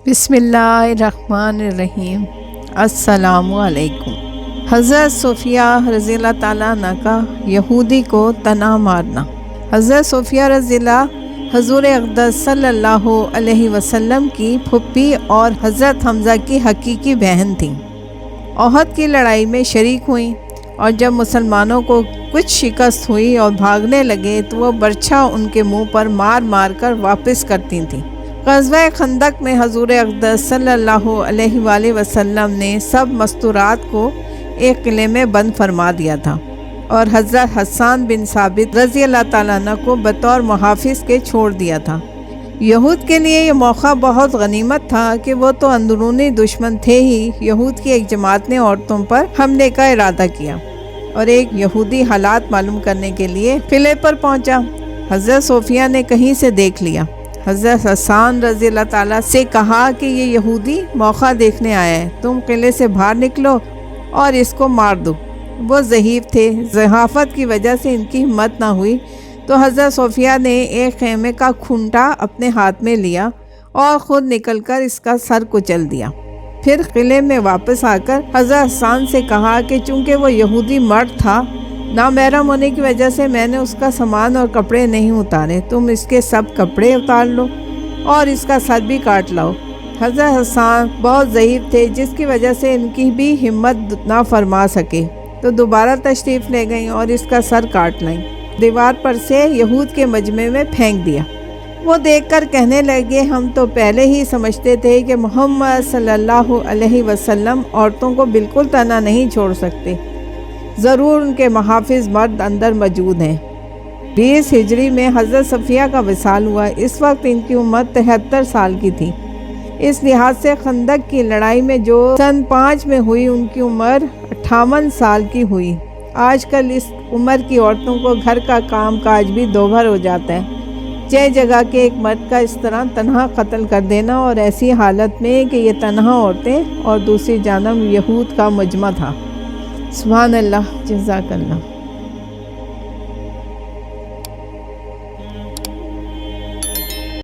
بسم اللہ الرحمن الرحیم۔ السلام علیکم۔ حضرت صفیہ رضی اللہ تعالیٰ عنہ کا یہودی کو طعنہ مارنا۔ حضرت صفیہ رضی اللہ حضور اقدس صلی اللہ علیہ وسلم کی پھوپھی اور حضرت حمزہ کی حقیقی بہن تھیں۔ احد کی لڑائی میں شریک ہوئیں، اور جب مسلمانوں کو کچھ شکست ہوئی اور بھاگنے لگے تو وہ برچھا ان کے منہ پر مار مار کر واپس کرتی تھیں۔ غزوہ خندق میں حضور اقدس صلی اللہ علیہ وآلہ وسلم نے سب مستورات کو ایک قلعے میں بند فرما دیا تھا، اور حضرت حسان بن ثابت رضی اللہ تعالیٰ عنہ کو بطور محافظ کے چھوڑ دیا تھا۔ یہود کے لیے یہ موقع بہت غنیمت تھا کہ وہ تو اندرونی دشمن تھے ہی، یہود کی ایک جماعت نے عورتوں پر حملے کا ارادہ کیا اور ایک یہودی حالات معلوم کرنے کے لیے قلعے پر پہنچا۔ حضرت صفیہ نے کہیں سے دیکھ لیا۔ حضرت حسان رضی اللہ تعالیٰ سے کہا کہ یہ یہودی موقع دیکھنے آیا ہے، تم قلعے سے باہر نکلو اور اس کو مار دو۔ وہ ضعیف تھے، ضعافت کی وجہ سے ان کی ہمت نہ ہوئی، تو حضرت صفیہ نے ایک خیمے کا کھونٹا اپنے ہاتھ میں لیا اور خود نکل کر اس کا سر کچل دیا۔ پھر قلعے میں واپس آ کر حضرت حسان سے کہا کہ چونکہ وہ یہودی مرد تھا، نامحرم ہونے کی وجہ سے میں نے اس کا سامان اور کپڑے نہیں اتارے، تم اس کے سب کپڑے اتار لو اور اس کا سر بھی کاٹ لاؤ۔ حضرت حسان بہت ضعیف تھے، جس کی وجہ سے ان کی بھی ہمت نہ فرما سکے، تو دوبارہ تشریف لے گئیں اور اس کا سر کاٹ لائیں، دیوار پر سے یہود کے مجمع میں پھینک دیا۔ وہ دیکھ کر کہنے لگے، ہم تو پہلے ہی سمجھتے تھے کہ محمد صلی اللہ علیہ وسلم عورتوں کو بالکل طعنہ نہیں چھوڑ سکتے، ضرور ان کے محافظ مرد اندر موجود ہیں۔ 20 ہجری میں حضرت صفیہ کا وصال ہوا۔ اس وقت ان کی عمر 73 سال کی تھی۔ اس لحاظ سے خندق کی لڑائی میں جو سن 5 میں ہوئی، ان کی عمر 58 سال کی ہوئی۔ آج کل اس عمر کی عورتوں کو گھر کا کام کاج بھی دوبھر ہو جاتا ہے، جگہ کے ایک مرد کا اس طرح تنہا قتل کر دینا، اور ایسی حالت میں کہ یہ تنہا عورتیں اور دوسری جانب یہود کا مجمع تھا۔ سبحان اللہ، جزاک اللہ۔